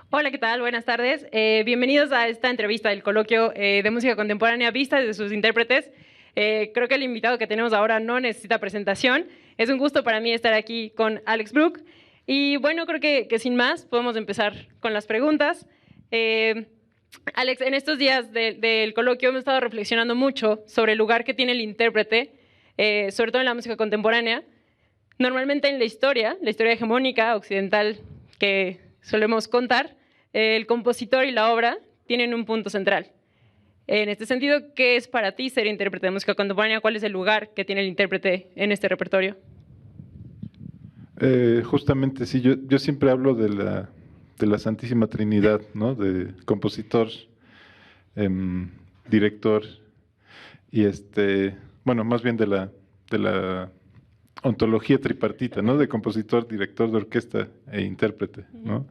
Hola, ¿qué tal? Buenas tardes. Bienvenidos a esta entrevista del coloquio de música contemporánea vista desde sus intérpretes. Creo que el invitado que tenemos ahora no necesita presentación. Es un gusto para mí estar aquí con Alex Brook. Y bueno, creo que sin más podemos empezar con las preguntas. Alex, en estos días del coloquio hemos estado reflexionando mucho sobre el lugar que tiene el intérprete, sobre todo en la música contemporánea. Normalmente en la historia hegemónica occidental que solemos contar, el compositor y la obra tienen un punto central. En este sentido, ¿qué es para ti ser intérprete de música contemporánea? ¿Cuál es el lugar que tiene el intérprete en este repertorio? Justamente sí, yo siempre hablo de la Santísima Trinidad, ¿no? De compositor, director y bueno, más bien de la ontología tripartita, ¿no? De compositor, director de orquesta e intérprete, ¿no?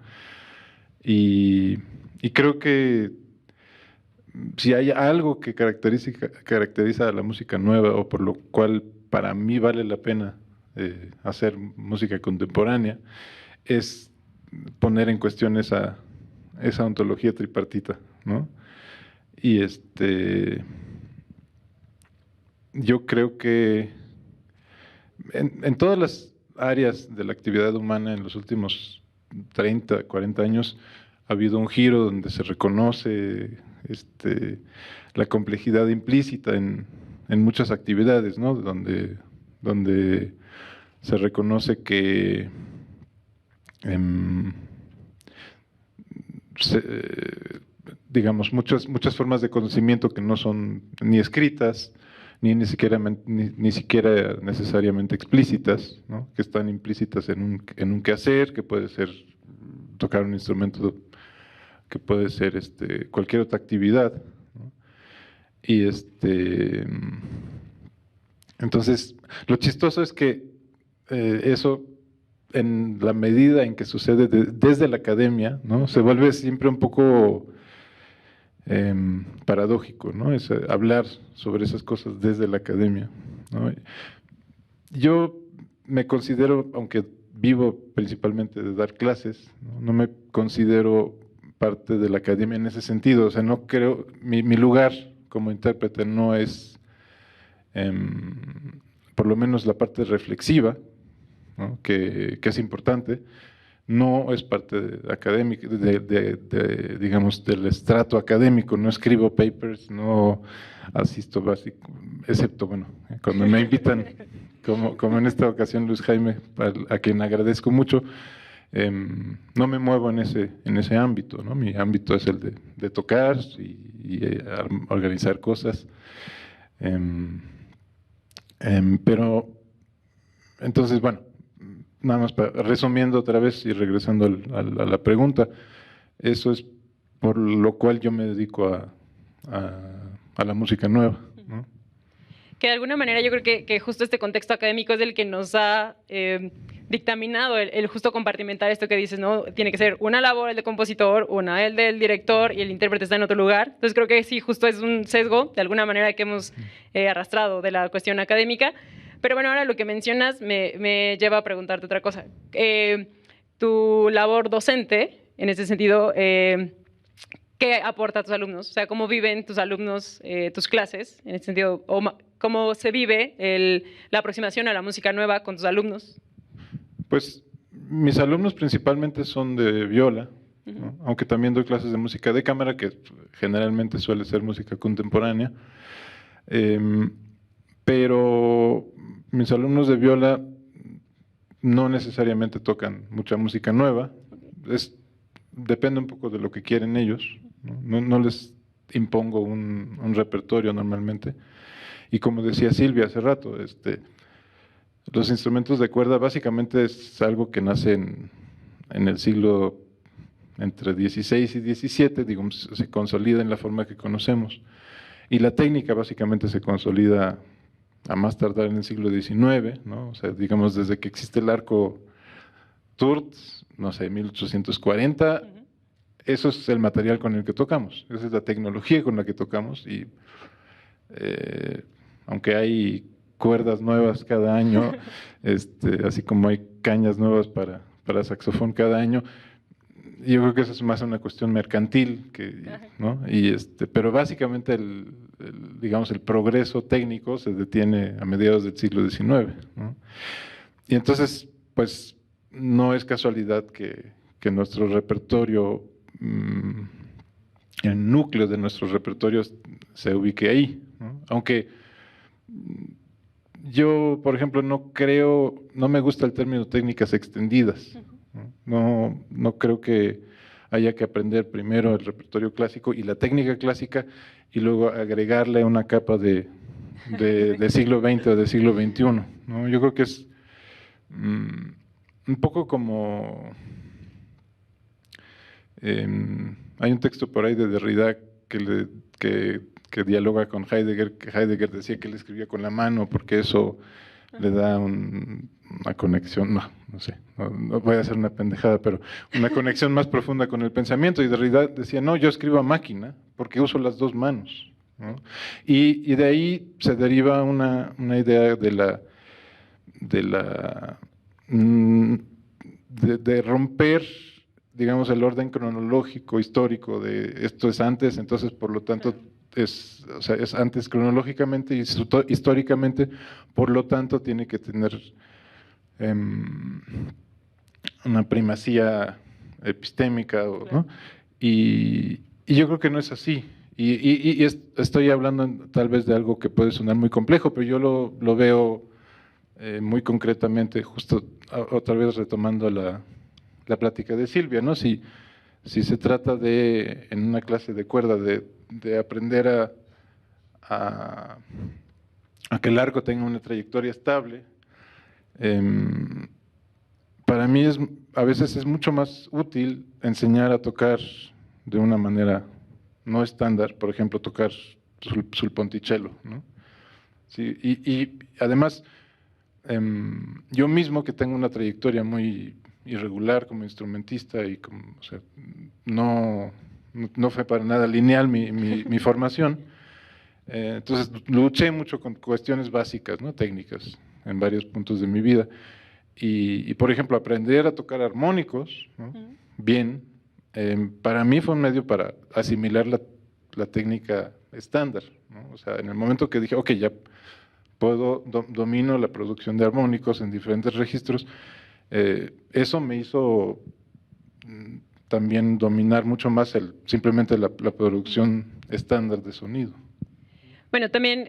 Y creo que si hay algo que caracteriza a la música nueva, o por lo cual para mí vale la pena hacer música contemporánea, es poner en cuestión esa ontología tripartita, ¿no? Y yo creo que en todas las áreas de la actividad humana en los últimos 30, 40 años ha habido un giro donde se reconoce la complejidad implícita en muchas actividades, ¿no? Donde se reconoce que digamos, muchas formas de conocimiento que no son ni escritas, ni siquiera necesariamente explícitas, ¿no? Que están implícitas en un quehacer, que puede ser tocar un instrumento, que puede ser cualquier otra actividad, ¿no? Y entonces, lo chistoso es que eso, en la medida en que sucede desde la academia, ¿no? Se vuelve siempre un poco paradójico, ¿no? Es hablar sobre esas cosas desde la academia, ¿no? Yo me considero, aunque vivo principalmente de dar clases, no me considero parte de la academia en ese sentido. O sea, no creo, mi lugar como intérprete no es, por lo menos la parte reflexiva, ¿no? que es importante, no es parte académica, digamos, del estrato académico. No escribo papers, no asisto básico, excepto, bueno, cuando me invitan, como en esta ocasión Luis Jaime, a quien agradezco mucho, no me muevo en ese ámbito, ¿no? Mi ámbito es el de tocar y organizar cosas. Pero, entonces, bueno, nada más resumiendo otra vez y regresando a la pregunta, eso es por lo cual yo me dedico a la música nueva, ¿no? Que de alguna manera yo creo que justo este contexto académico es el que nos ha dictaminado el justo compartimentar esto que dices, ¿no? Tiene que ser una labor el de compositor, una el del director, y el intérprete está en otro lugar. Entonces creo que sí, justo es un sesgo, de alguna manera, que hemos arrastrado de la cuestión académica. Pero bueno, ahora lo que mencionas me lleva a preguntarte otra cosa. Tu labor docente, en ese sentido, ¿qué aporta a tus alumnos? O sea, ¿cómo viven tus alumnos tus clases? En ese sentido, ¿cómo se vive la aproximación a la música nueva con tus alumnos? Pues mis alumnos principalmente son de viola, ¿no? Aunque también doy clases de música de cámara, que generalmente suele ser música contemporánea. Pero mis alumnos de viola no necesariamente tocan mucha música nueva. Depende un poco de lo que quieren ellos, ¿no? No les impongo un repertorio normalmente. Y como decía Silvia hace rato, los instrumentos de cuerda básicamente es algo que nace en el siglo entre XVI y XVII, digamos, se consolida en la forma que conocemos. Y la técnica básicamente se consolida a más tardar en el siglo XIX, ¿no? O sea, digamos, desde que existe el arco Tourte, no sé, 1840, eso es el material con el que tocamos, esa es la tecnología con la que tocamos y aunque hay cuerdas nuevas cada año, así como hay cañas nuevas para saxofón cada año, yo creo que eso es más una cuestión mercantil, ¿no? Pero básicamente digamos, el progreso técnico se detiene a mediados del siglo XIX, ¿no? Y entonces, pues, no es casualidad que nuestro repertorio, el núcleo de nuestros repertorios se ubique ahí, ¿no? Aunque yo, por ejemplo, no me gusta el término técnicas extendidas, ¿no? No creo que haya que aprender primero el repertorio clásico y la técnica clásica y luego agregarle una capa de siglo XX o de siglo XXI, ¿no? Yo creo que es un poco como… hay un texto por ahí de Derrida que dialoga con Heidegger, que Heidegger decía que él escribía con la mano porque eso le da una conexión, no sé, no voy a hacer una pendejada, pero una conexión más profunda con el pensamiento, y Derrida decía, no, yo escribo a máquina porque uso las dos manos, ¿no? Y de ahí se deriva una idea de romper, digamos, el orden cronológico histórico de esto es antes, entonces por lo tanto es antes cronológicamente y históricamente, por lo tanto tiene que tener una primacía epistémica, ¿no? Y yo creo que no es así. Estoy hablando tal vez de algo que puede sonar muy complejo, pero yo lo veo muy concretamente, justo otra vez retomando la plática de Silvia, ¿no? Si se trata de, en una clase de cuerda, de aprender a que el arco tenga una trayectoria estable, para mí a veces es mucho más útil enseñar a tocar de una manera no estándar, por ejemplo, tocar sul ponticello, ¿no? Sí, y además, yo mismo que tengo una trayectoria muy irregular como instrumentista y o sea, no fue para nada lineal mi formación, entonces luché mucho con cuestiones básicas, ¿no? Técnicas en varios puntos de mi vida. Y por ejemplo, aprender a tocar armónicos, ¿no? Bien, para mí fue un medio para asimilar la técnica estándar, ¿no? O sea, en el momento que dije, ok, ya domino la producción de armónicos en diferentes registros, eso me hizo también dominar mucho más simplemente la producción estándar de sonido. Bueno, también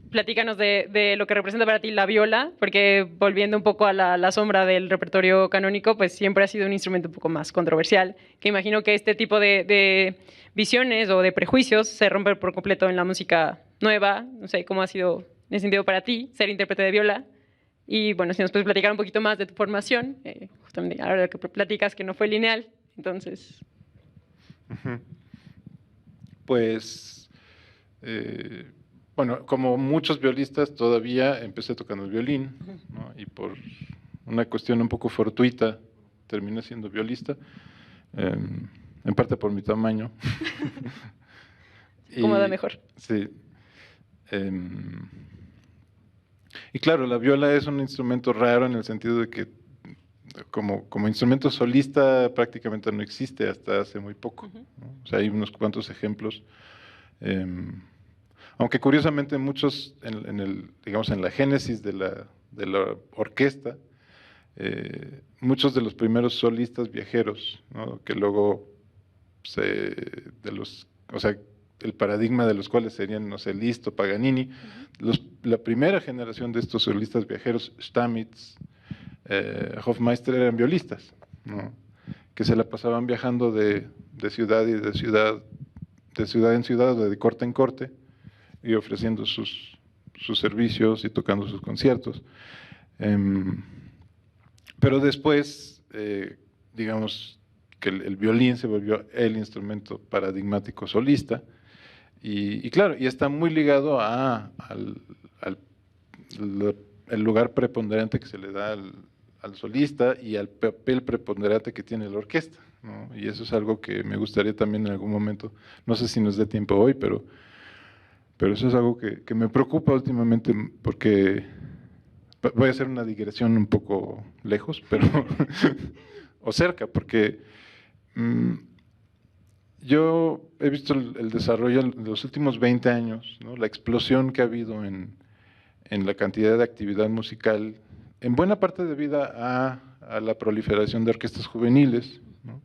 platícanos de lo que representa para ti la viola, porque volviendo un poco a la sombra del repertorio canónico, pues siempre ha sido un instrumento un poco más controversial, que imagino que este tipo de visiones o de prejuicios se rompen por completo en la música nueva. No sé cómo ha sido en ese sentido para ti ser intérprete de viola. Y bueno, si nos puedes platicar un poquito más de tu formación, justamente ahora que platicas que no fue lineal, entonces… Pues… bueno, como muchos violistas, todavía empecé tocando el violín, ¿no? Y por una cuestión un poco fortuita, terminé siendo violista, en parte por mi tamaño. Cómoda mejor. Sí. Y claro, la viola es un instrumento raro en el sentido de que como instrumento solista prácticamente no existe hasta hace muy poco, ¿no? O sea, hay unos cuantos ejemplos. Aunque curiosamente muchos, digamos, en la génesis de la orquesta, muchos de los primeros solistas viajeros, ¿no? Que luego o sea, el paradigma de los cuales serían, no sé, Liszt o Paganini, la primera generación de estos solistas viajeros, Stamitz, Hofmeister, eran violistas, ¿no? Que se la pasaban viajando de ciudad en ciudad, o de corte en corte, y ofreciendo sus servicios y tocando sus conciertos. Pero después, digamos que el violín se volvió el instrumento paradigmático solista, y claro, y está muy ligado al el lugar preponderante que se le da al solista y al papel preponderante que tiene la orquesta, ¿no? Y eso es algo que me gustaría también en algún momento, no sé si nos dé tiempo hoy, pero eso es algo que me preocupa últimamente porque voy a hacer una digresión un poco lejos, pero o cerca, porque yo he visto el desarrollo de los últimos 20 años, ¿no? La explosión que ha habido en la cantidad de actividad musical, en buena parte debido a la proliferación de orquestas juveniles, ¿no?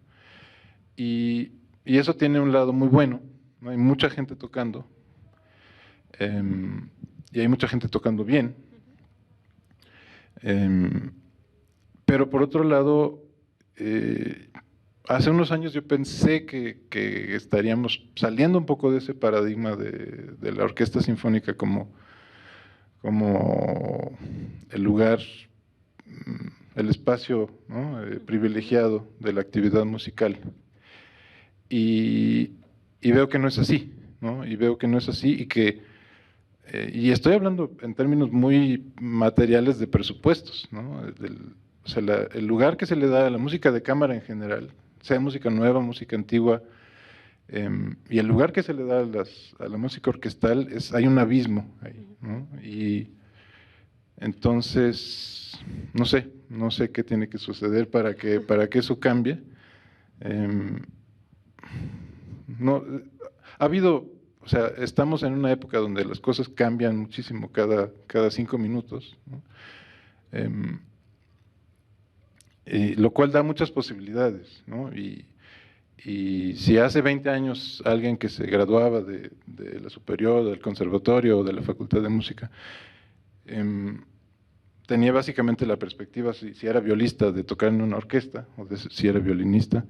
Y eso tiene un lado muy bueno, ¿no? Hay mucha gente tocando, y hay mucha gente tocando bien, pero por otro lado, hace unos años yo pensé que estaríamos saliendo un poco de ese paradigma de la orquesta sinfónica como el lugar, el espacio, ¿no? Privilegiado de la actividad musical. Y veo que no es así, ¿no? Y veo que no es así y estoy hablando en términos muy materiales de presupuestos, ¿no? O sea, el lugar que se le da a la música de cámara en general, sea música nueva, música antigua, y el lugar que se le da a la música orquestal, hay un abismo ahí, ¿no? Y entonces, no sé qué tiene que suceder para que eso cambie. No, ha habido, o sea, estamos en una época donde las cosas cambian muchísimo cada 5 minutos, ¿no? Lo cual da muchas posibilidades, ¿no? Y si hace 20 años alguien que se graduaba de la superior, del conservatorio o de la facultad de música, tenía básicamente la perspectiva, si era violista, de tocar en una orquesta, o si era violinista,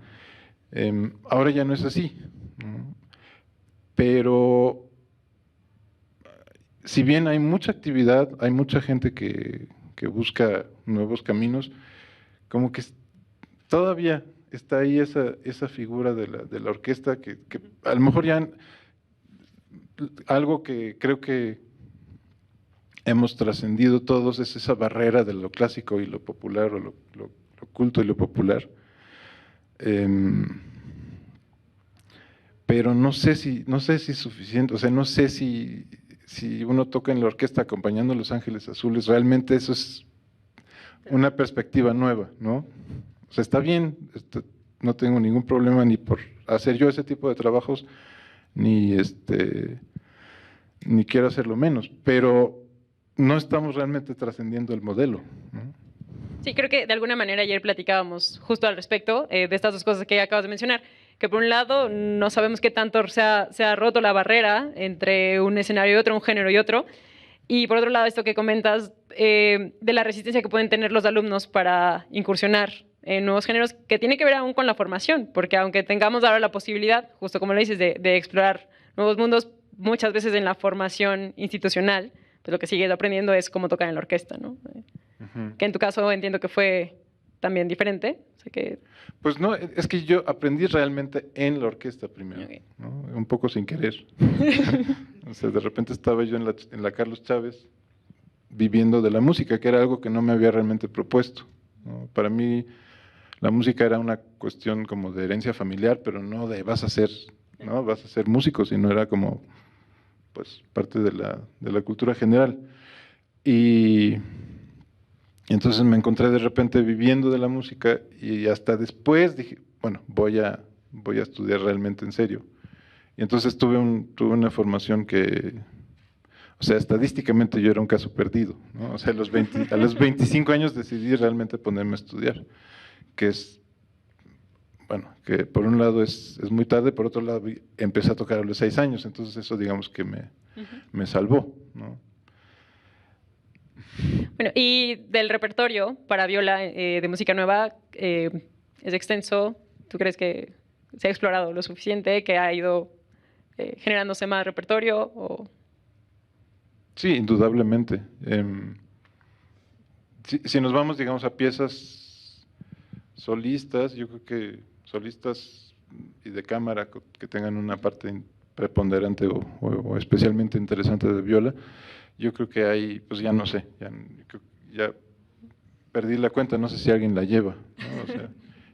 ahora ya no es así, ¿no? Pero si bien hay mucha actividad, hay mucha gente que busca nuevos caminos, como que todavía está ahí esa figura de la orquesta que a lo mejor ya algo que creo que hemos trascendido todos es esa barrera de lo clásico y lo popular, o lo culto y lo popular. Pero no sé si es suficiente, o sea, no sé si uno toca en la orquesta acompañando a Los Ángeles Azules, realmente eso es una perspectiva nueva, ¿no? O sea, está bien, no tengo ningún problema ni por hacer yo ese tipo de trabajos, ni quiero hacerlo menos, pero no estamos realmente trascendiendo el modelo, ¿no? Sí, creo que de alguna manera ayer platicábamos justo al respecto de estas dos cosas que acabas de mencionar, que por un lado no sabemos qué tanto se ha roto la barrera entre un escenario y otro, un género y otro, y por otro lado esto que comentas de la resistencia que pueden tener los alumnos para incursionar en nuevos géneros, que tiene que ver aún con la formación, porque aunque tengamos ahora la posibilidad, justo como lo dices, de explorar nuevos mundos, muchas veces en la formación institucional, pues lo que sigues aprendiendo es cómo tocar en la orquesta, ¿no? Que en tu caso entiendo que fue también diferente. O sea que... Pues no, es que yo aprendí realmente en la orquesta primero, Okay. ¿no? Un poco sin querer. O sea, de repente estaba yo en la Carlos Chávez viviendo de la música, que era algo que no me había realmente propuesto, ¿no? Para mí la música era una cuestión como de herencia familiar, pero no de vas a ser músico, sino era como pues parte de la cultura general. Y entonces me encontré de repente viviendo de la música y hasta después dije, bueno, voy a estudiar realmente en serio. Y entonces tuve una formación que, o sea, estadísticamente yo era un caso perdido, ¿no? O sea, a los 25 años decidí realmente ponerme a estudiar, que es, bueno, que por un lado es muy tarde, por otro lado empecé a tocar a los 6 años, entonces eso digamos que me salvó, ¿no? Bueno, y del repertorio para viola de música nueva, ¿es extenso? ¿Tú crees que se ha explorado lo suficiente, que ha ido generándose más repertorio? O... Sí, indudablemente. Si nos vamos, digamos, a piezas solistas, yo creo que solistas y de cámara que tengan una parte preponderante o especialmente interesante de viola, yo creo que hay, pues ya no sé, ya perdí la cuenta, no sé si alguien la lleva, ¿no? O sea,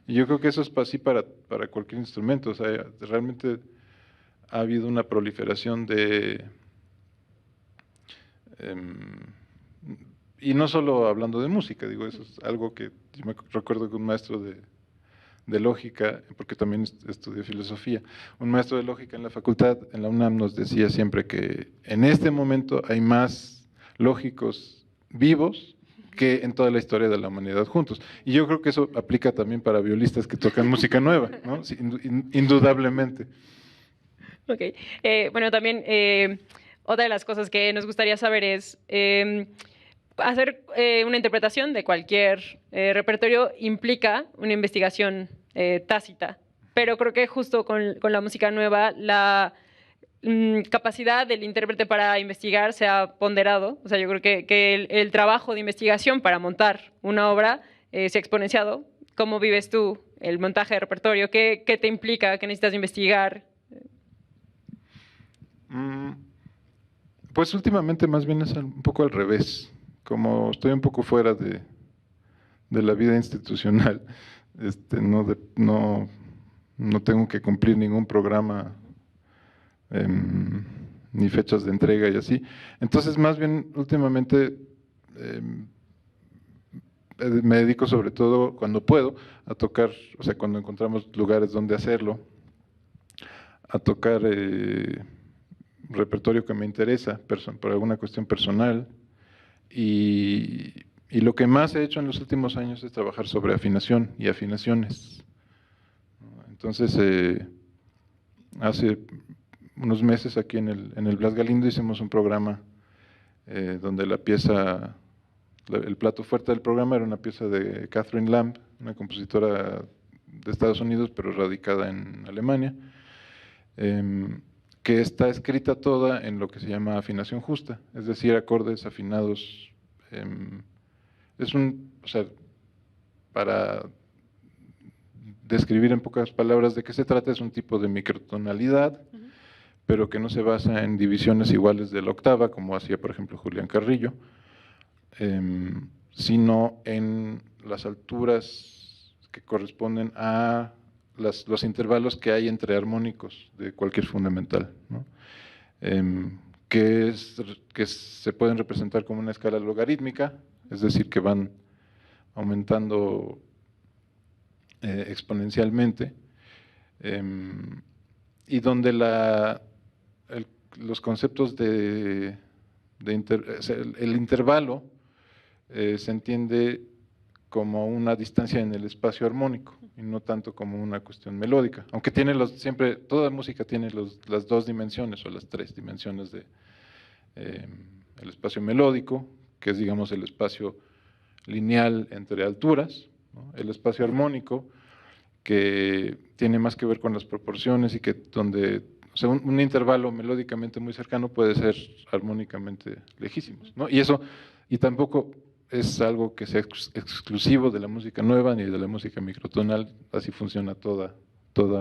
y yo creo que eso es así para cualquier instrumento, o sea, realmente ha habido una proliferación y no solo hablando de música, digo, eso es algo que yo me recuerdo que un maestro de lógica, porque también estudié filosofía, un maestro de lógica en la facultad, en la UNAM, nos decía siempre que en este momento hay más lógicos vivos que en toda la historia de la humanidad juntos. Y yo creo que eso aplica también para violistas que tocan música nueva, ¿no? Sí, indudablemente. Ok. Bueno, también otra de las cosas que nos gustaría saber es hacer una interpretación de cualquier repertorio implica una investigación tácita, pero creo que justo con la música nueva la capacidad del intérprete para investigar se ha ponderado. O sea, yo creo que el trabajo de investigación para montar una obra se ha exponenciado. ¿Cómo vives tú el montaje de repertorio? ¿Qué te implica? ¿Qué necesitas investigar? Pues últimamente más bien es un poco al revés. Como estoy un poco fuera de la vida institucional, no tengo que cumplir ningún programa, ni fechas de entrega y así. Entonces, más bien, últimamente me dedico sobre todo, cuando puedo, a tocar, o sea, cuando encontramos lugares donde hacerlo, a tocar repertorio que me interesa, por alguna cuestión personal, y lo que más he hecho en los últimos años es trabajar sobre afinación y afinaciones. Entonces, hace unos meses aquí en el Blas Galindo hicimos un programa donde el plato fuerte del programa era una pieza de Catherine Lamb, una compositora de Estados Unidos, pero radicada en Alemania, que está escrita toda en lo que se llama afinación justa, es decir, acordes afinados. O sea, para describir en pocas palabras de qué se trata, es un tipo de microtonalidad, pero que no se basa en divisiones iguales de la octava, como hacía, por ejemplo, Julián Carrillo, sino en las alturas que corresponden a los intervalos que hay entre armónicos de cualquier fundamental, ¿no? Que se pueden representar como una escala logarítmica, es decir, que van aumentando exponencialmente, y donde los conceptos el intervalo se entiende como una distancia en el espacio armónico y no tanto como una cuestión melódica, aunque siempre toda música tiene las dos dimensiones o las tres dimensiones de el espacio melódico, que es, digamos, el espacio lineal entre alturas, ¿no? El espacio armónico, que tiene más que ver con las proporciones y que donde, o sea, un intervalo melódicamente muy cercano puede ser armónicamente lejísimos, ¿no? Y tampoco es algo que sea exclusivo de la música nueva ni de la música microtonal, así funciona toda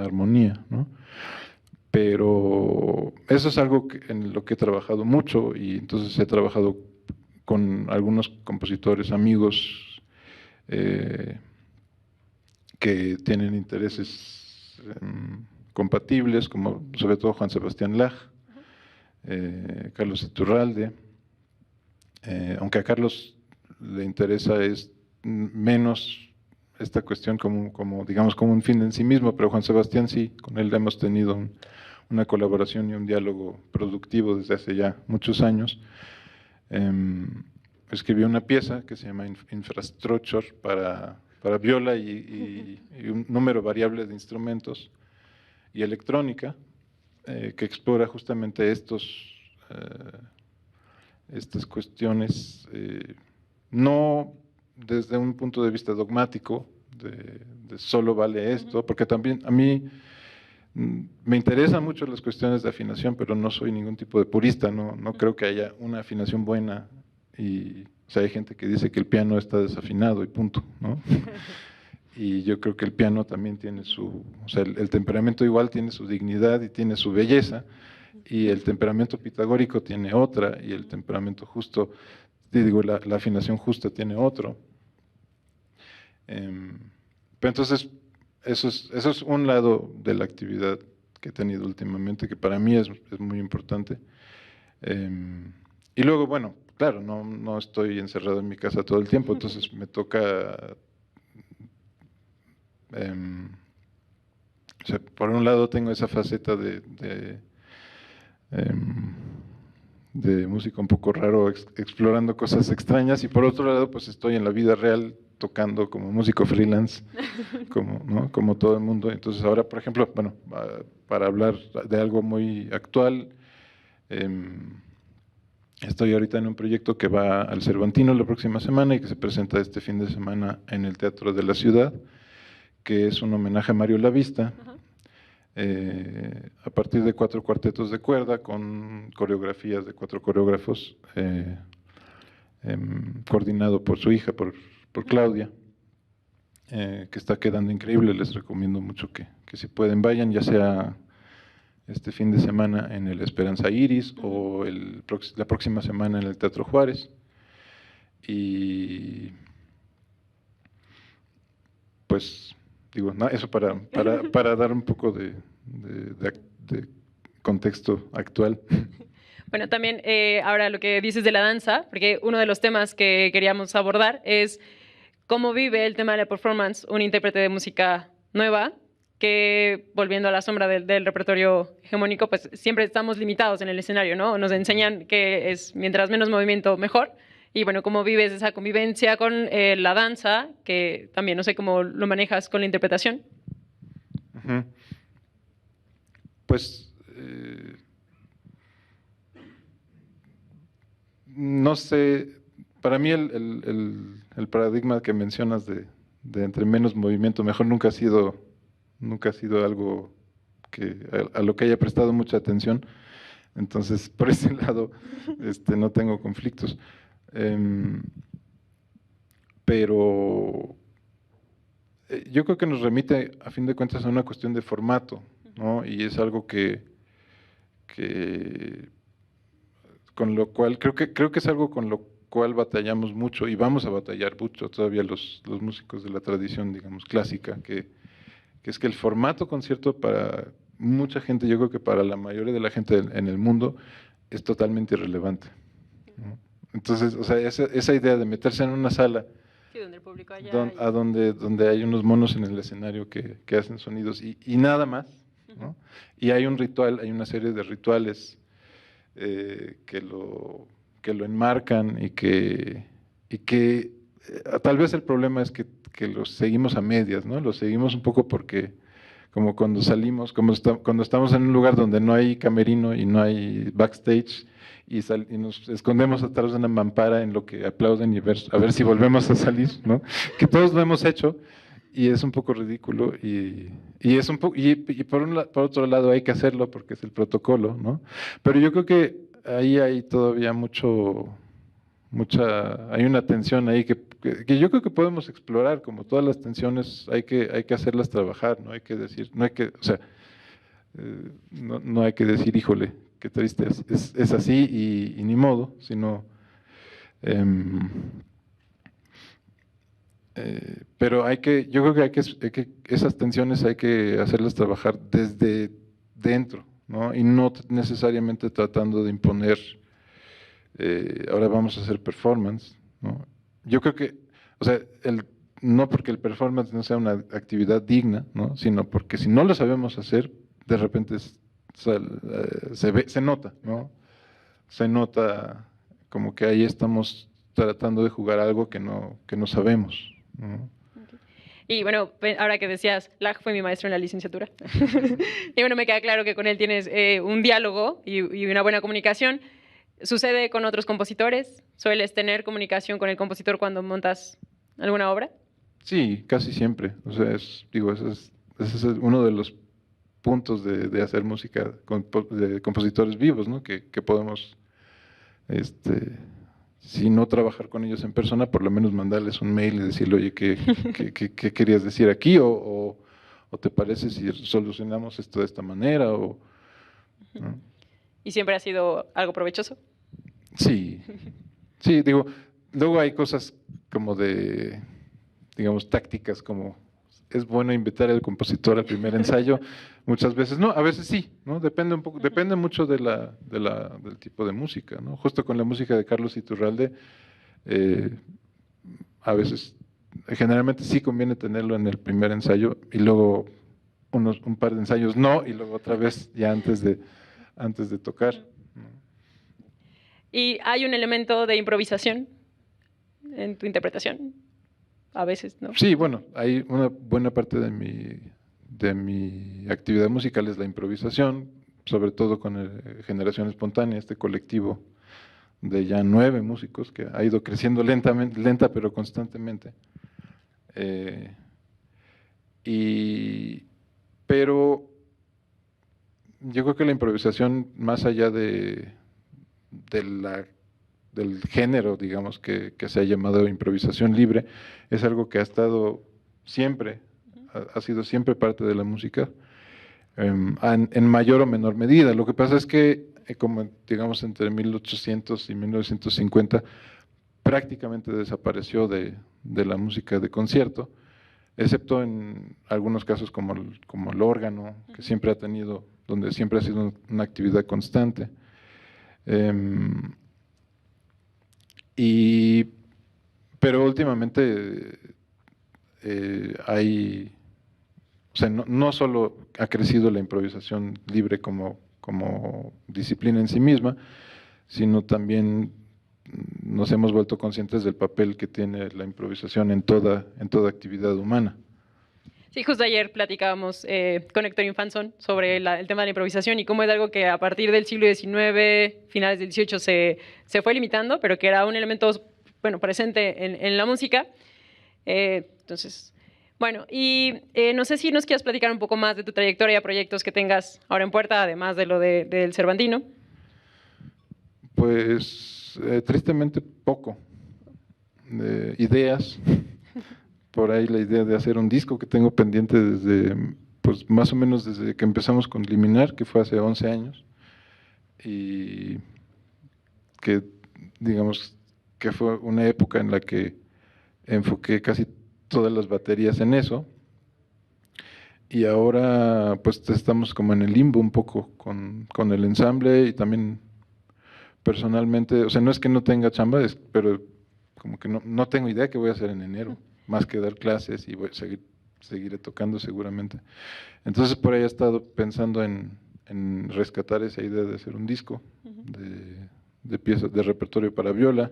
armonía, ¿no? Pero eso es algo en lo que he trabajado mucho, y entonces he trabajado con algunos compositores amigos que tienen intereses compatibles, como sobre todo Juan Sebastián Lach, Carlos Iturralde, aunque a Carlos le interesa menos esta cuestión digamos, como un fin en sí mismo, pero Juan Sebastián sí, con él hemos tenido una colaboración y un diálogo productivo desde hace ya muchos años. Escribió una pieza que se llama Infrastructure para viola y un número variable de instrumentos y electrónica, que explora justamente estas cuestiones, no desde un punto de vista dogmático, de solo vale esto, porque también a mí me interesan mucho las cuestiones de afinación, pero no soy ningún tipo de purista, no creo que haya una afinación buena, o sea, hay gente que dice que el piano está desafinado y punto, ¿no? Y yo creo que el piano también tiene o sea, el temperamento igual tiene su dignidad y tiene su belleza, y el temperamento pitagórico tiene otra, y el temperamento justo, digo, la afinación justa tiene otro. Pero entonces, eso es un lado de la actividad que he tenido últimamente, que para mí es muy importante. Y luego, bueno, claro, no estoy encerrado en mi casa todo el tiempo, entonces me toca, o sea, por un lado tengo esa faceta de música un poco raro, explorando cosas extrañas, y por otro lado, pues estoy en la vida real tocando como músico freelance, ¿no? Como todo el mundo. Entonces ahora, por ejemplo, bueno, para hablar de algo muy actual, estoy ahorita en un proyecto que va al Cervantino la próxima semana y que se presenta este fin de semana en el Teatro de la Ciudad, que es un homenaje a Mario Lavista, a partir de 4 cuartetos de cuerda con coreografías de 4 coreógrafos, coordinado por su hija, por Claudia, que está quedando increíble. Les recomiendo mucho que si pueden vayan, ya sea este fin de semana en el Esperanza Iris o la próxima semana en el Teatro Juárez. Y pues digo, eso para dar un poco de contexto actual. Bueno, también ahora lo que dices de la danza, porque uno de los temas que queríamos abordar es cómo vive el tema de la performance un intérprete de música nueva, que volviendo a la sombra del repertorio hegemónico, pues siempre estamos limitados en el escenario, ¿no? Nos enseñan que es mientras menos movimiento, mejor. Y bueno, ¿cómo vives esa convivencia con la danza? Que también no sé cómo lo manejas con la interpretación. Pues no sé, para mí el paradigma que mencionas de entre menos movimiento mejor nunca ha sido algo que a lo que haya prestado mucha atención. Entonces, por ese lado, no tengo conflictos. Pero yo creo que nos remite, a fin de cuentas, a una cuestión de formato, ¿no? Y es algo que con lo cual, creo que es algo con lo cual batallamos mucho, y vamos a batallar mucho todavía los músicos de la tradición, digamos, clásica, que es que el formato concierto para mucha gente, yo creo que para la mayoría de la gente en el mundo, es totalmente irrelevante, ¿no? Entonces, o sea, esa idea de meterse en una sala, Sí, donde el público donde hay unos monos en el escenario que hacen sonidos y nada más, ¿no? Y hay un ritual, hay una serie de rituales que lo enmarcan y que tal vez el problema es que los seguimos a medias, ¿no? Los seguimos un poco porque como cuando salimos, cuando estamos en un lugar donde no hay camerino y no hay backstage y nos escondemos atrás de una mampara en lo que aplauden y a ver si volvemos a salir, ¿no? Que todos lo hemos hecho y es un poco ridículo es un poco, y por otro lado hay que hacerlo porque es el protocolo, ¿no? Pero yo creo que ahí hay todavía hay una tensión ahí que yo creo que podemos explorar. Como todas las tensiones hay que hacerlas trabajar, no hay que decir, o sea, no hay que decir, híjole, qué triste, es así y ni modo, sino pero yo creo que esas tensiones hay que hacerlas trabajar desde dentro, ¿no? Y no necesariamente tratando de imponer, ahora vamos a hacer performance, ¿no? Yo creo que, o sea, no porque el performance no sea una actividad digna, ¿no? Sino porque si no lo sabemos hacer, de repente se nota, ¿no? Se nota como que ahí estamos tratando de jugar algo que no sabemos, ¿no? Y bueno, ahora que decías, Laj fue mi maestro en la licenciatura. Y bueno, me queda claro que con él tienes un diálogo y una buena comunicación. ¿Sucede con otros compositores? ¿Sueles tener comunicación con el compositor cuando montas alguna obra? Sí, casi siempre. O sea, ese es uno de los puntos de hacer música de compositores vivos, ¿no? Que podemos, si no trabajar con ellos en persona, por lo menos mandarles un mail y decirle, oye, ¿qué querías decir aquí? O te parece si solucionamos esto de esta manera, ¿no? ¿Y siempre ha sido algo provechoso? Sí, sí, digo, luego hay cosas como de, digamos, tácticas, como es bueno invitar al compositor al primer ensayo, muchas veces no, a veces sí, ¿no? Depende un poco, depende mucho del tipo de música, ¿no? Justo con la música de Carlos Iturralde, eh, a veces, generalmente sí conviene tenerlo en el primer ensayo y luego un par de ensayos no, y luego otra vez ya antes de tocar. ¿Y hay un elemento de improvisación en tu interpretación? A veces, ¿no? Sí, bueno, hay una buena parte de mi actividad musical es la improvisación, sobre todo con Generación Espontánea, este colectivo de ya 9 músicos que ha ido creciendo lentamente, lenta pero constantemente. Eh, pero yo creo que la improvisación, más allá de la del género, digamos, que se ha llamado improvisación libre, es algo que ha estado siempre, ha sido siempre parte de la música, en mayor o menor medida. Lo que pasa es que, como digamos, entre 1800 y 1950, prácticamente desapareció de la música de concierto, excepto en algunos casos como el órgano, que siempre ha tenido, donde siempre ha sido una actividad constante. Pero últimamente o sea, no solo ha crecido la improvisación libre como disciplina en sí misma, sino también nos hemos vuelto conscientes del papel que tiene la improvisación en toda actividad humana. Sí, justo ayer platicábamos con Héctor Infanzón sobre el tema de la improvisación y cómo es algo que a partir del siglo XIX, finales del XVIII, se fue limitando, pero que era un elemento, bueno, presente en la música. Entonces, bueno, y no sé si nos quieras platicar un poco más de tu trayectoria, proyectos que tengas ahora en puerta, además de lo del Cervantino. Pues tristemente poco. Ideas, por ahí la idea de hacer un disco que tengo pendiente desde, pues más o menos desde que empezamos con Liminar, que fue hace 11 años, y que digamos que fue una época en la que enfoqué casi todas las baterías en eso, y ahora pues estamos como en el limbo un poco con el ensamble y también personalmente, o sea, no es que no tenga chamba, pero como que no tengo idea qué voy a hacer en enero, más que dar clases y seguiré tocando seguramente. Entonces por ahí he estado pensando en rescatar esa idea de hacer un disco de piezas de repertorio para viola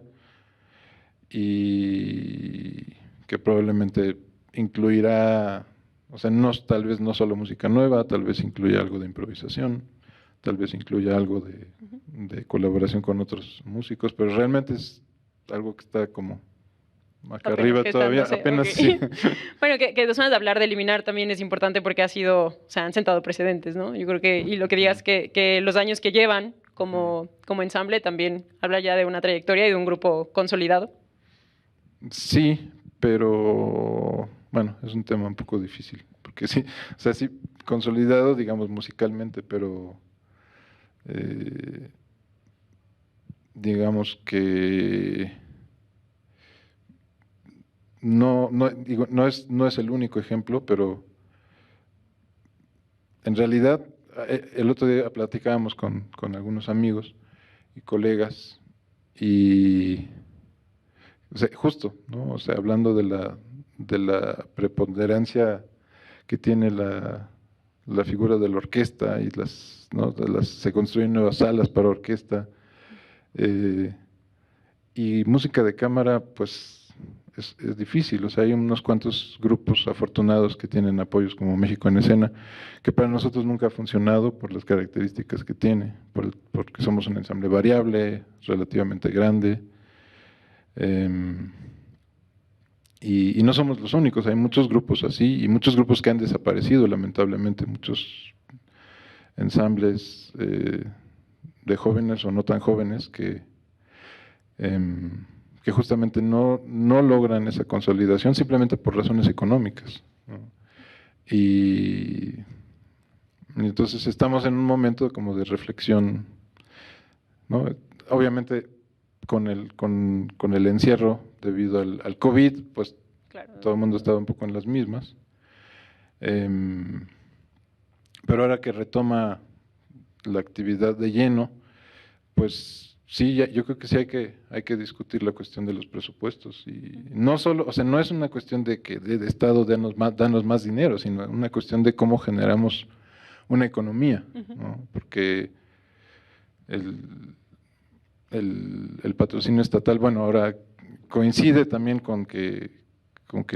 y que probablemente incluirá, o sea, tal vez no solo música nueva, tal vez incluya algo de improvisación, tal vez incluya algo de colaboración con otros músicos, pero realmente es algo que está como acá arriba todavía, apenas okay. sí. Bueno, que de zonas de hablar de eliminar también es importante porque o sea, han sentado precedentes, ¿no? Yo creo que, y lo que digas que los años que llevan como ensamble también habla ya de una trayectoria y de un grupo consolidado. Sí, pero bueno, es un tema un poco difícil, porque sí, o sea, sí, consolidado, digamos, musicalmente, pero digamos que digo, no es el único ejemplo, pero en realidad el otro día platicábamos con algunos amigos y colegas y o sea, justo, ¿no? O sea, hablando de la preponderancia que tiene la figura de la orquesta y ¿no? Se construyen nuevas salas para orquesta y música de cámara, pues es difícil. O sea, hay unos cuantos grupos afortunados que tienen apoyos como México en Escena, que para nosotros nunca ha funcionado por las características que tiene, porque somos un ensamble variable, relativamente grande. Y no somos los únicos, hay muchos grupos así y muchos grupos que han desaparecido lamentablemente, muchos ensambles de jóvenes o no tan jóvenes que justamente no logran esa consolidación simplemente por razones económicas, ¿no? Y entonces estamos en un momento como de reflexión ¿no? Obviamente con el encierro debido al COVID, pues Claro. todo el mundo estaba un poco en las mismas. Pero ahora que retoma la actividad de lleno, pues sí, yo creo que sí hay que discutir la cuestión de los presupuestos. Y no solo, o sea, no es una cuestión de que de Estado danos más dinero, sino una cuestión de cómo generamos una economía, ¿no? Porque el patrocinio estatal, bueno, ahora coincide también con que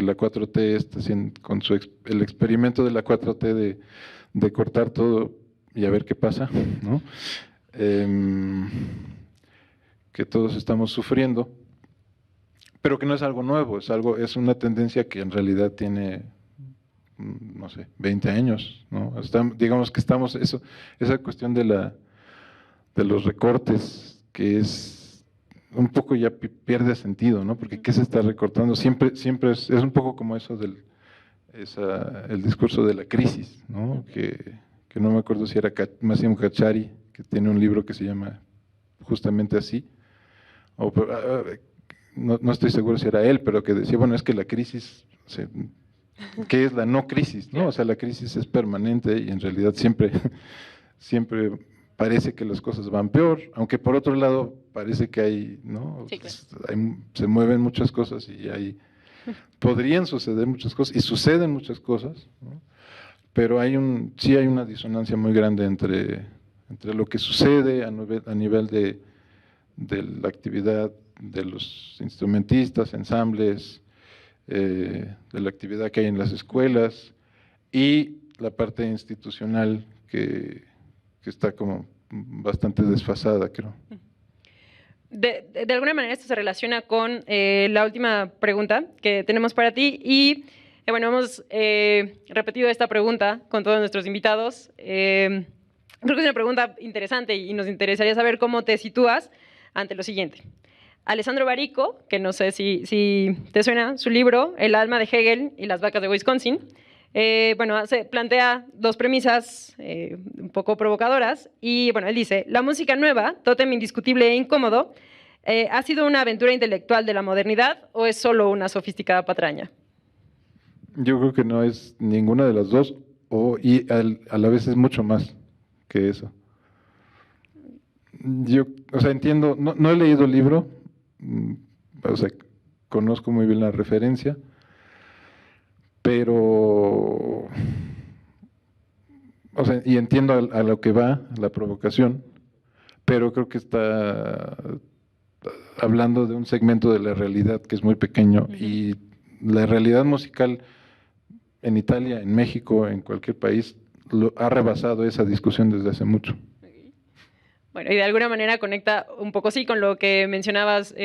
la 4T está haciendo, el experimento de la 4T de cortar todo y a ver qué pasa, ¿no? Que todos estamos sufriendo, pero que no es algo nuevo, es una tendencia que en realidad tiene, no sé, 20 años, ¿no? Digamos que estamos, esa cuestión de los recortes, que es un poco ya pierde sentido, ¿no? Porque ¿qué se está recortando? Siempre es un poco como eso el discurso de la crisis, ¿no? Que no me acuerdo si era Massimo Cacciari, que tiene un libro que se llama justamente así, no estoy seguro si era él, pero que decía, bueno, es que la crisis, ¿qué es la no crisis? ¿No? O sea, la crisis es permanente y en realidad siempre parece que las cosas van peor, aunque por otro lado parece que hay, ¿no? Sí, claro. Se mueven muchas cosas y podrían suceder muchas cosas, y suceden muchas cosas, ¿no? Pero sí hay una disonancia muy grande entre lo que sucede a nivel de la actividad de los instrumentistas, ensambles, de la actividad que hay en las escuelas y la parte institucional que está como bastante desfasada, creo. De alguna manera esto se relaciona con la última pregunta que tenemos para ti y bueno, hemos repetido esta pregunta con todos nuestros invitados. Creo que es una pregunta interesante y nos interesaría saber cómo te sitúas ante lo siguiente. Alessandro Barico, que no sé si te suena, su libro El alma de Hegel y las vacas de Wisconsin, bueno, plantea dos premisas un poco provocadoras y bueno, él dice, la música nueva, tótem indiscutible e incómodo, ¿ha sido una aventura intelectual de la modernidad o es solo una sofisticada patraña? Yo creo que no es ninguna de las dos, y a la vez es mucho más que eso. O sea, entiendo, no he leído el libro, o sea, conozco muy bien la referencia, pero, o sea, y entiendo a lo que va la provocación, pero creo que está hablando de un segmento de la realidad que es muy pequeño, y la realidad musical en Italia, en México, en cualquier país, ha rebasado esa discusión desde hace mucho. Bueno, y de alguna manera conecta un poco, sí, con lo que mencionabas,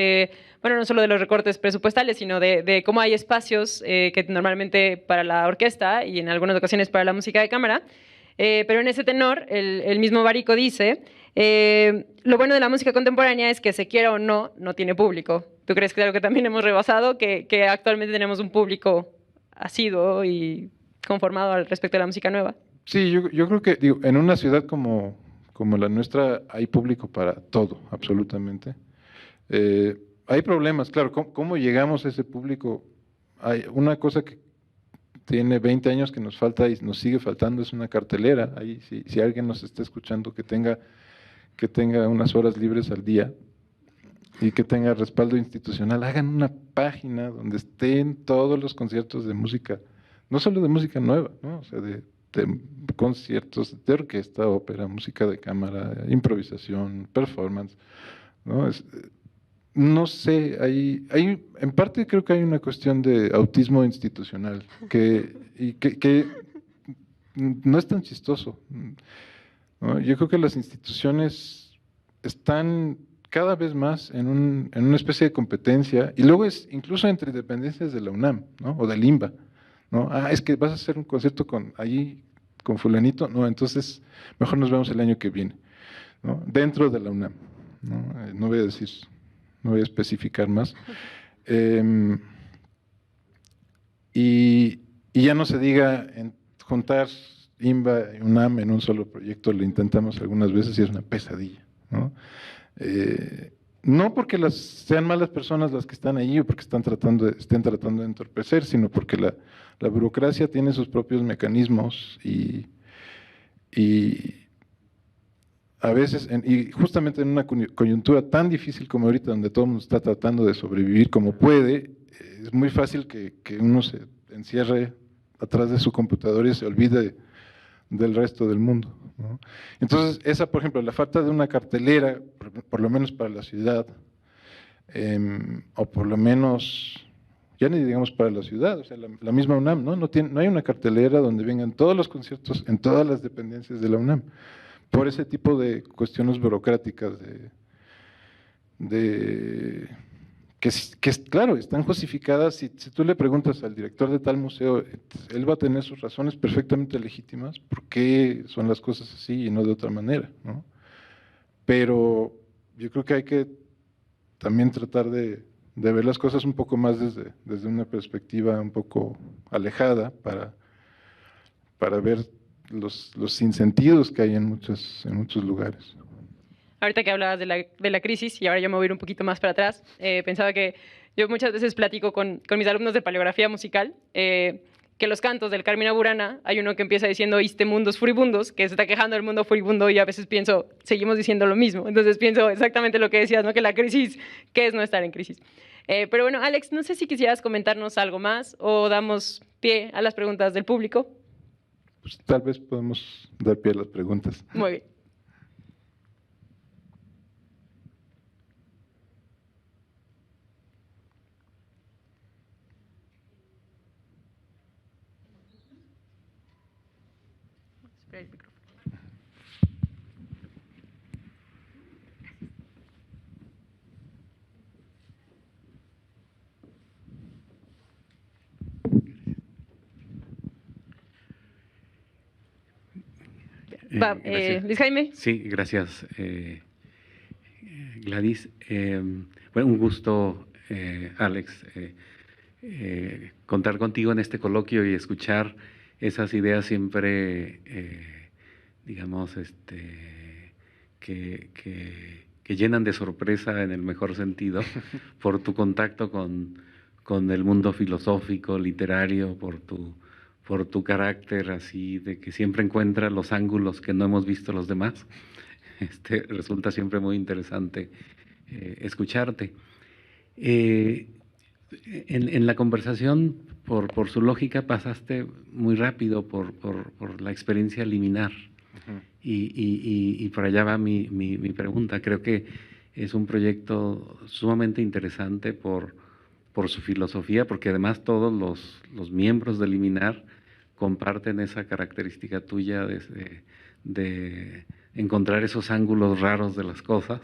bueno, no solo de los recortes presupuestales, sino de cómo hay espacios que normalmente para la orquesta y en algunas ocasiones para la música de cámara, pero en ese tenor, el mismo Barico dice, lo bueno de la música contemporánea es que se quiera o no, no tiene público. ¿Tú crees que es algo que también hemos rebasado, que actualmente tenemos un público asiduo y conformado al respecto de la música nueva? Sí, yo creo que digo, en una ciudad como la nuestra hay público para todo, absolutamente. Hay problemas, claro, ¿cómo llegamos a ese público? Hay una cosa que tiene 20 años que nos falta y nos sigue faltando, es una cartelera. Ahí, si alguien nos está escuchando que tenga unas horas libres al día y que tenga respaldo institucional, hagan una página donde estén todos los conciertos de música, no solo de música nueva, ¿no? O sea, de conciertos de orquesta, ópera, música de cámara, improvisación, performance, ¿no? No sé, en parte creo que hay una cuestión de autismo institucional que no es tan chistoso, ¿no? Yo creo que las instituciones están cada vez más en una especie de competencia, y luego es incluso entre dependencias de la UNAM, ¿no? O del INBA, ¿no? Es que vas a hacer un concierto con fulanito, no, entonces mejor nos vemos el año que viene, ¿no? Dentro de la UNAM, ¿no? No voy a especificar más. Y ya no se diga juntar INBA y UNAM en un solo proyecto, lo intentamos algunas veces y es una pesadilla, ¿no? No porque sean malas personas las que están ahí o porque estén tratando de entorpecer, sino porque la burocracia tiene sus propios mecanismos y a veces, y justamente en una coyuntura tan difícil como ahorita, donde todo el mundo está tratando de sobrevivir como puede, es muy fácil que uno se encierre atrás de su computadora y se olvide del resto del mundo, ¿no? Entonces, por ejemplo, la falta de una cartelera, por lo menos para la ciudad, o por lo menos, ya ni digamos para la ciudad, o sea, la misma UNAM, ¿no? No hay una cartelera donde vengan todos los conciertos en todas las dependencias de la UNAM, por ese tipo de cuestiones burocráticas que claro, están justificadas. Si tú le preguntas al director de tal museo, él va a tener sus razones perfectamente legítimas por qué son las cosas así y no de otra manera, ¿no? Pero yo creo que hay que también tratar de ver las cosas un poco más desde una perspectiva un poco alejada para ver los sinsentidos que hay en muchos lugares. Ahorita que hablabas de la crisis, y ahora yo me voy a ir un poquito más para atrás, pensaba que yo muchas veces platico con mis alumnos de paleografía musical, que los cantos del Carmina Burana, hay uno que empieza diciendo "Iste mundos furibundos", que se está quejando del mundo furibundo, y a veces pienso, seguimos diciendo lo mismo. Entonces pienso exactamente lo que decías, ¿no? Que la crisis, ¿qué es no estar en crisis? Pero bueno, Alex, no sé si quisieras comentarnos algo más o damos pie a las preguntas del público. Pues tal vez podemos dar pie a las preguntas. Muy bien. El micrófono. Luis Jaime. Sí, gracias, Gladys. Bueno, un gusto, Alex, contar contigo en este coloquio y escuchar esas ideas siempre, digamos, que llenan de sorpresa en el mejor sentido por tu contacto con el mundo filosófico, literario, por tu carácter así de que siempre encuentra los ángulos que no hemos visto los demás. Resulta siempre muy interesante escucharte. En la conversación, por su lógica, pasaste muy rápido por la experiencia liminar. Uh-huh. Y por allá va mi pregunta. Creo que es un proyecto sumamente interesante por su filosofía, porque además todos los miembros de Liminar comparten esa característica tuya de encontrar esos ángulos raros de las cosas,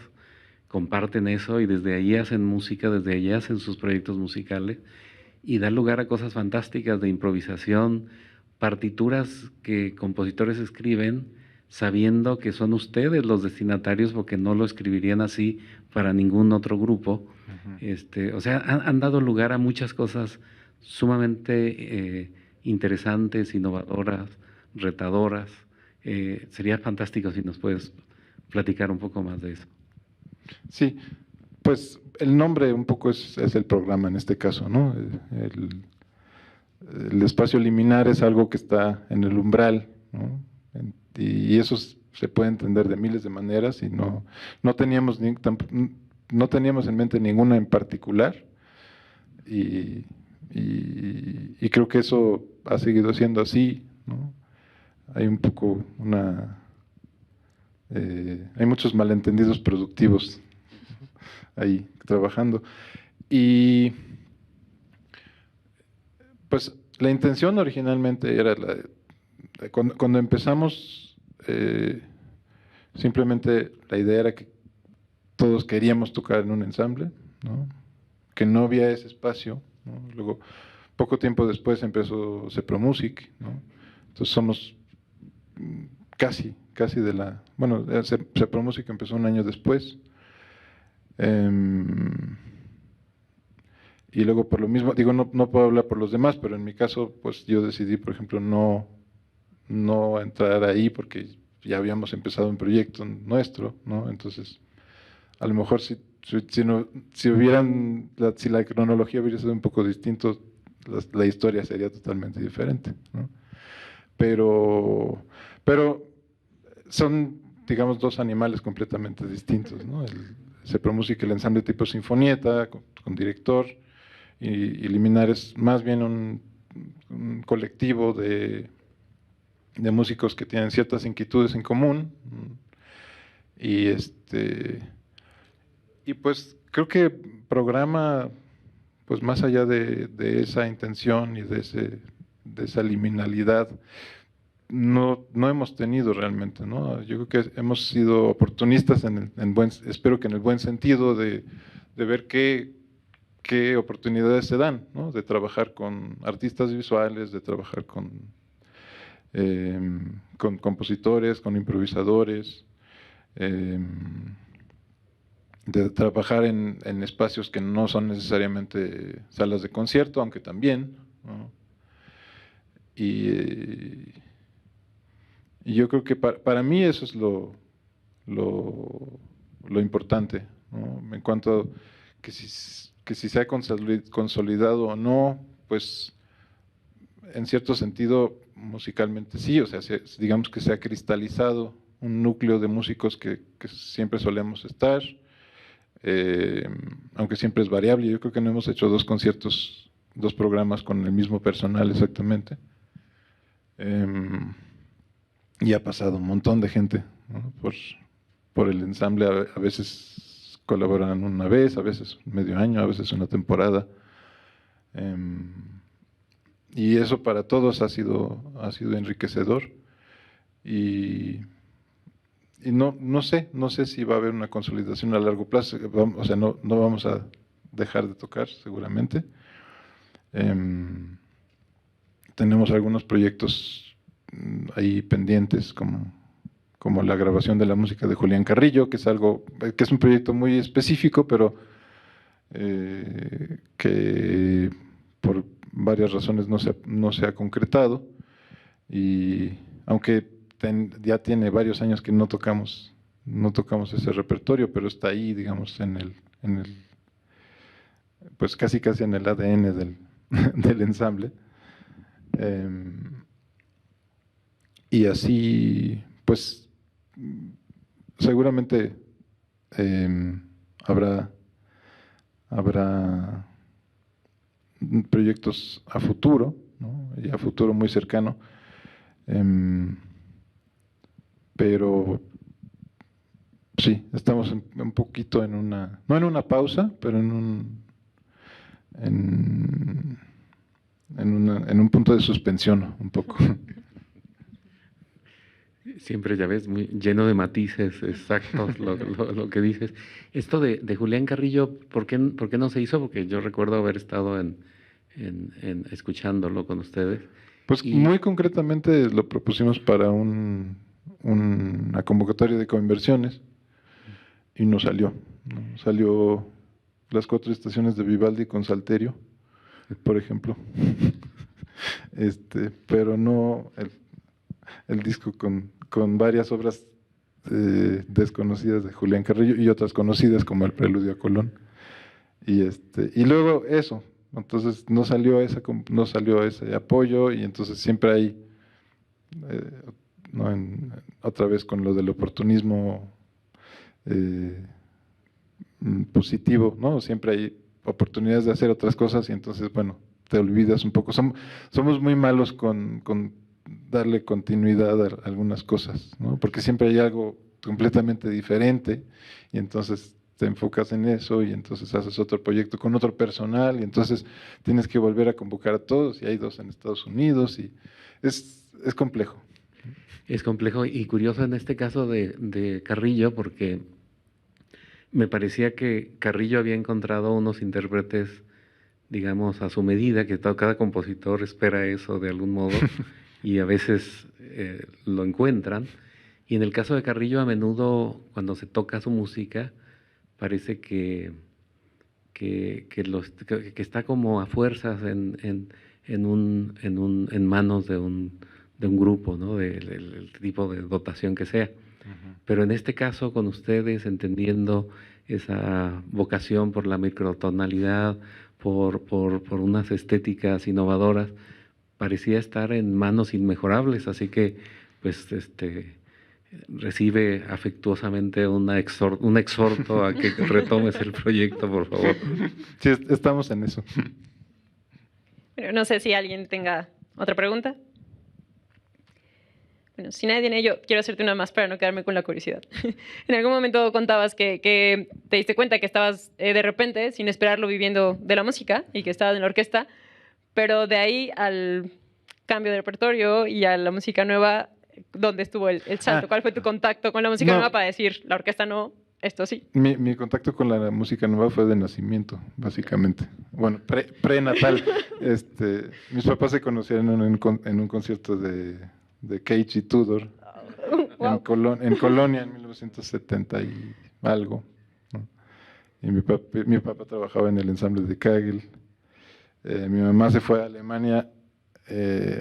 comparten eso y desde ahí hacen música, desde ahí hacen sus proyectos musicales y da lugar a cosas fantásticas de improvisación, partituras que compositores escriben sabiendo que son ustedes los destinatarios porque no lo escribirían así para ningún otro grupo. Uh-huh. O sea, han dado lugar a muchas cosas sumamente interesantes, innovadoras, retadoras. Sería fantástico si nos puedes platicar un poco más de eso. Sí, pues el nombre un poco es el programa en este caso, ¿no? El espacio liminar es algo que está en el umbral, ¿no? Y eso se puede entender de miles de maneras y no teníamos en mente ninguna en particular y creo que eso ha seguido siendo así, ¿no? Hay un poco hay muchos malentendidos productivos ahí trabajando. Y pues la intención originalmente era cuando empezamos, simplemente la idea era que todos queríamos tocar en un ensamble, ¿no? Que no había ese espacio, ¿no? Luego, poco tiempo después empezó Sepromusic, ¿no? Entonces somos casi de la... Bueno, Sepromusic empezó un año después. Y luego por lo mismo, digo, no puedo hablar por los demás, pero en mi caso, pues yo decidí, por ejemplo, no entrar ahí porque ya habíamos empezado un proyecto nuestro, ¿no? Entonces, a lo mejor si la cronología hubiera sido un poco distinto, la historia sería totalmente diferente, ¿no? Pero son, digamos, dos animales completamente distintos, ¿no? Se Música, el ensamble tipo sinfonieta, con director, y Liminar es más bien un colectivo de músicos que tienen ciertas inquietudes en común, y pues creo que programa, pues más allá de esa intención y de esa liminalidad, no hemos tenido realmente, ¿no? Yo creo que hemos sido oportunistas espero que en el buen sentido de ver qué oportunidades se dan, ¿no? De trabajar con artistas visuales, de trabajar con compositores, con improvisadores, de trabajar en espacios que no son necesariamente salas de concierto, aunque también, ¿no? Y yo creo que para mí eso es lo importante, ¿no? En cuanto a que si se ha consolidado o no, pues en cierto sentido musicalmente sí, o sea, digamos que se ha cristalizado un núcleo de músicos que siempre solemos estar, aunque siempre es variable. Yo creo que no hemos hecho dos programas con el mismo personal exactamente. Y ha pasado un montón de gente, ¿no? por el ensamble. A veces colaboran una vez, a veces medio año, a veces una temporada. Y eso para todos ha sido enriquecedor. Y no sé si va a haber una consolidación a largo plazo. O sea, no vamos a dejar de tocar seguramente. Tenemos algunos proyectos ahí pendientes, como la grabación de la música de Julián Carrillo, que es un proyecto muy específico, pero que por varias razones no se ha concretado, y aunque ya tiene varios años que no tocamos ese repertorio, pero está ahí, digamos, pues casi en el ADN del ensamble. Y así, pues, seguramente habrá proyectos a futuro, ¿no? Y a futuro muy cercano, pero sí, estamos un poquito no en una pausa, pero en un punto de suspensión, un poco. Siempre, ya ves, muy lleno de matices exactos lo que dices. Esto de Julián Carrillo, ¿por qué no se hizo? Porque yo recuerdo haber estado escuchándolo con ustedes. Pues muy concretamente lo propusimos para una convocatoria de coinversiones y no salió, ¿no? Salió Las 4 estaciones de Vivaldi con Salterio, por ejemplo. Pero no el disco con varias obras desconocidas de Julián Carrillo y otras conocidas como el Preludio a Colón. Y luego eso, entonces no salió ese apoyo, y entonces siempre hay, otra vez con lo del oportunismo positivo, ¿no? Siempre hay oportunidades de hacer otras cosas, y entonces, bueno, te olvidas un poco. Somos muy malos con darle continuidad a algunas cosas, ¿no? Porque siempre hay algo completamente diferente, y entonces te enfocas en eso, y entonces haces otro proyecto con otro personal, y entonces tienes que volver a convocar a todos, y hay 2 en Estados Unidos, y es complejo. Es complejo y curioso en este caso de Carrillo, porque me parecía que Carrillo había encontrado unos intérpretes, digamos, a su medida, que cada compositor espera eso de algún modo, y a veces lo encuentran. Y en el caso de Carrillo, a menudo, cuando se toca su música, parece que está como a fuerzas en manos de un grupo, ¿no? Del tipo de dotación que sea. Uh-huh. Pero en este caso, con ustedes, entendiendo esa vocación por la microtonalidad, por unas estéticas innovadoras, parecía estar en manos inmejorables, así que pues recibe afectuosamente un exhorto a que retomes el proyecto, por favor. Sí, estamos en eso. Bueno, no sé si alguien tenga otra pregunta. Bueno, si nadie tiene, yo quiero hacerte una más para no quedarme con la curiosidad. En algún momento contabas que te diste cuenta que estabas de repente, sin esperarlo, viviendo de la música y que estabas en la orquesta, pero de ahí al cambio de repertorio y a la música nueva, ¿dónde estuvo el salto? ¿Cuál fue tu contacto con la música nueva para decir, la orquesta no, esto sí? Mi contacto con la música nueva fue de nacimiento, básicamente. Bueno, prenatal. Mis papás se conocieron en un concierto de Cage y Tudor Wow. en Colonia en 1970 y algo, ¿no? Y mi papá trabajaba en el ensamble de Kagel. Mi mamá se fue a Alemania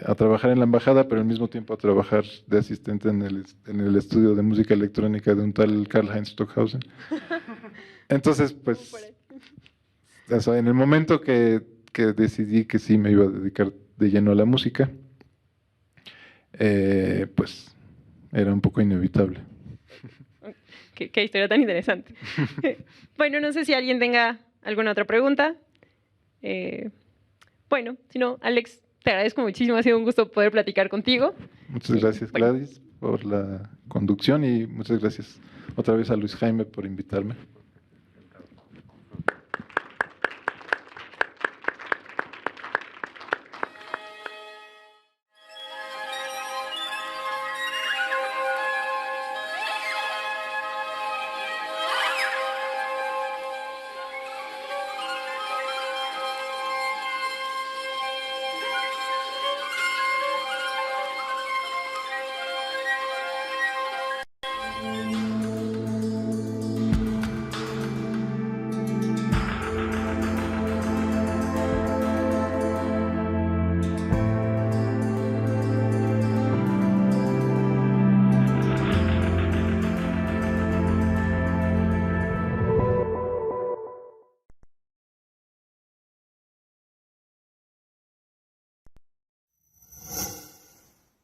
a trabajar en la embajada, pero al mismo tiempo a trabajar de asistente en el estudio de música electrónica de un tal Karl-Heinz Stockhausen. Entonces, pues, en el momento que decidí que sí me iba a dedicar de lleno a la música, pues era un poco inevitable. Qué historia tan interesante. Bueno, no sé si alguien tenga alguna otra pregunta. Bueno, si no, Alex, te agradezco muchísimo. Ha sido un gusto poder platicar contigo. Muchas gracias, Gladys, por la conducción y muchas gracias otra vez a Luis Jaime por invitarme.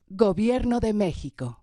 Gobierno de México.